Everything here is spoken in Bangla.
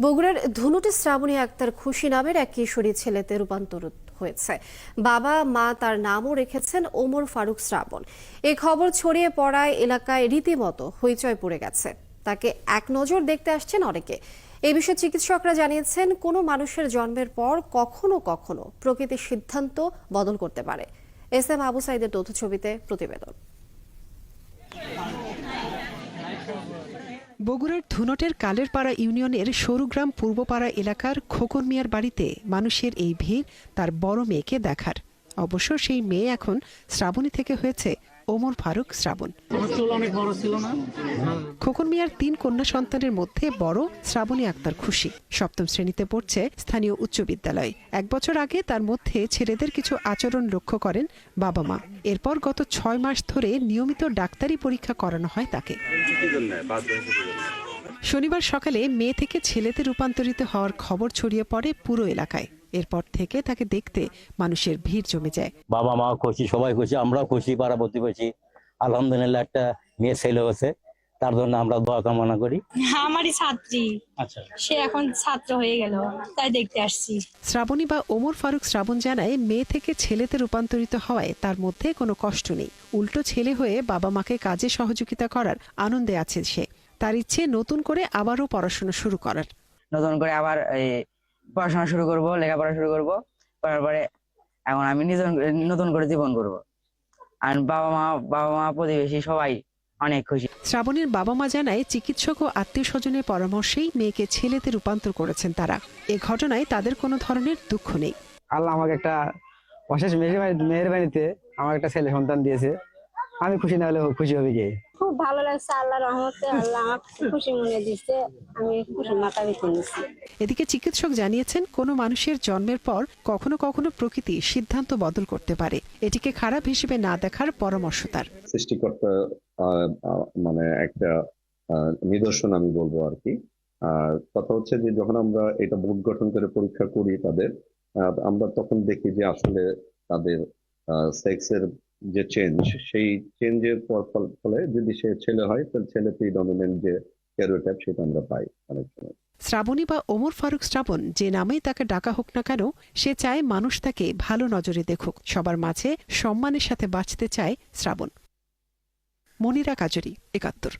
বগুড়ার ধুনুটে শ্রাবণী আক্তার খুশি নামের এক কিশোরী ছেলেতে রূপান্তর হয়েছে। বাবা মা তার নামও রেখেছেন ওমর ফারুক শ্রাবণ। এই খবর ছড়িয়ে পড়ায় এলাকায় রীতিমতো হইচই পড়ে গেছে। তাকে এক নজর দেখতে আসছেন অনেকে। এই বিষয়ে চিকিৎসকরা জানিয়েছেন, কোনো মানুষের জন্মের পর কখনো কখনো প্রকৃতির সিদ্ধান্ত বদল করতে পারে। এস এম আবু সাইদের তথ্য ছবিতে প্রতিবেদন। বগুড়ার ধুনটের কালেরপাড়া ইউনিয়নের সরুগ্রাম পূর্বপাড়া এলাকার খোকন মিয়ার বাড়িতে মানুষের এই ভিড় তার বড় মেয়েকে দেখার। অবশ্য সেই মেয়ে এখন শ্রাবণী থেকে হয়েছে ওমর ফারুক শ্রাবণ। খোকন মিয়ার 3 কন্যা সন্তানের মধ্যে বড় শ্রাবণী আক্তার খুশি। 7ম শ্রেণীতে পড়ছে স্থানীয় উচ্চ বিদ্যালয়ে। 1 বছর আগে তার মধ্যে ছেলেদের কিছু আচরণ লক্ষ্য করেন বাবা মা। এরপর গত 6 মাস ধরে নিয়মিত ডাক্তারি পরীক্ষা করানো হয় তাকে। শনিবার সকালে মেয়ে থেকে ছেলেতে রূপান্তরিত হওয়ার খবর ছড়িয়ে পড়ে পুরো এলাকায়। এরপর থেকে তাকে দেখতে মানুষের ভিড় জমে যায়। বাবা মা খুশি, সবাই খুশি, আমরাও খুশি, পাড়া প্রতিবেশী। আলহামদুলিল্লাহ একটা মেয়ে ছেলে হয়েছে, তার জন্য আমরা দোয়া কামনা করি। আমারই ছাত্রী, সে এখন ছাত্র হয়ে গেল, তাই দেখতে আসছি। শ্রাবণী বা ওমর ফারুক শ্রাবণ জানায়, মেয়ে থেকে ছেলেতে রূপান্তরিত হওয়ায় তার মধ্যে কোনো কষ্ট নেই। উল্টো ছেলে হয়ে বাবা মাকে কাজে সহযোগিতা করার আনন্দে আছে সে। তার ইচ্ছে নতুন করে আবারও পড়াশোনা শুরু করার। নতুন করে আবার পড়াশোনা শুরু করব, লেখাপড়া শুরু করব, করার পরে এখন আমি নতুন করে জীবন করব। আর বাবা মা প্রতিবেশী সবাই অনেক খুশি। শ্রাবণীর বাবা মা জানায়, চিকিৎসক ও আত্মীয় স্বজনের পরামর্শেই মেয়েকে ছেলেতে রূপান্তর করেছেন তারা। এ ঘটনায় তাদের কোনো ধরনের দুঃখ নেই। আল্লাহ আমাকে একটা অশেষ মেহেরবানিতে আমার একটা ছেলে সন্তান দিয়েছে। আমি খুশি না হলে খুশি হবে কে? খুব ভালো লাগছে, আল্লাহর রহমতে আল্লাহ আমাকে খুশি মনে দিচ্ছে, আমি খুশি মাথা ব্যথা নিচ্ছি। এদিকে চিকিৎসক জানিয়েছেন, কোনো মানুষের জন্মের পর কখনো কখনো প্রকৃতি সিদ্ধান্ত বদল করতে পারে। এটিকে খারাপ হিসেবে না দেখার পরামর্শ তার। সৃষ্টিকর্তা মানে একটা নিদর্শন আমি বলবো আর কি। আর কথা হচ্ছে যে যখন আমরা এটা বোধ গঠন করে পরীক্ষা করি তাদের, আমরা তখন দেখি যে আসলে তাদের সেক্সের যে চেঞ্জ, সেই চেঞ্জের ফলে যদি সে ছেলে হয় তাহলে ছেলেতেই ডমিনেন্ট যে ক্যারিওটাইপ সেটা আমরা পাই অনেক সময়। শ্রাবণী বা ওমর ফারুক শ্রাবণ যে নামেই তাকে ডাকা হোক না কেন, সে চায় মানুষ তাকে ভালো নজরে দেখুক। সবার মাঝে সম্মানের সাথে বাঁচতে চায় শ্রাবণ। মনিরা কাজরি, ৭১।